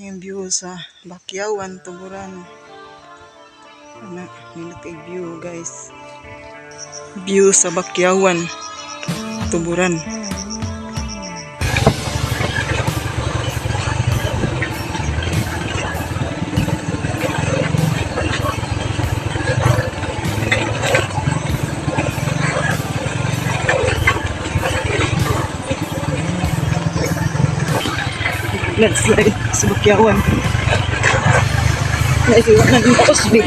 Yung view sa Bakyawan, Tuburan. Ano, minit kay view guys. View sa Bakyawan, Tuburan. Landslide sa Bakyawan. Naisiwan na yung Osby.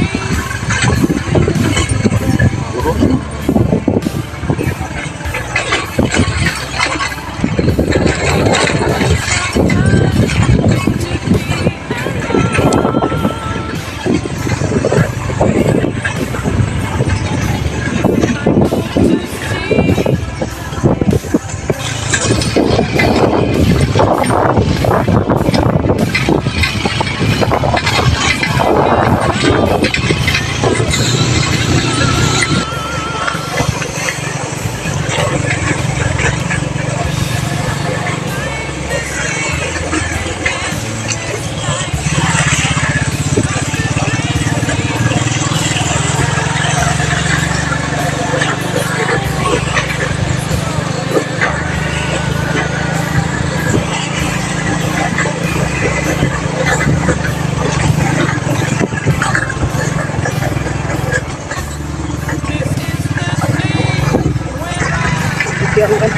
Bakyawan.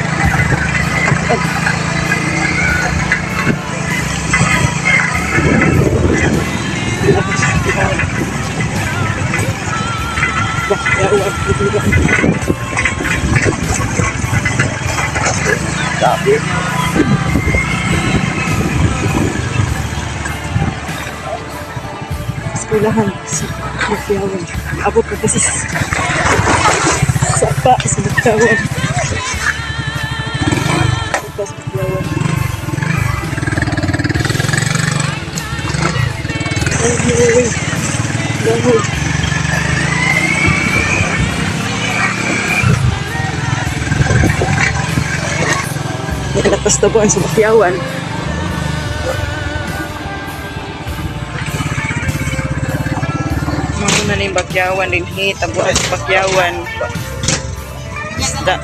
Sabi. Sekolahan sa Bakyawan. Abot na kasi sapa sa Bakyawan. Pas Bakyawan. Dahil. Nakalapas na buwan sa Bakyawan. Muna na yung Bakyawan din. Tabuan sa Bakyawan. Isda.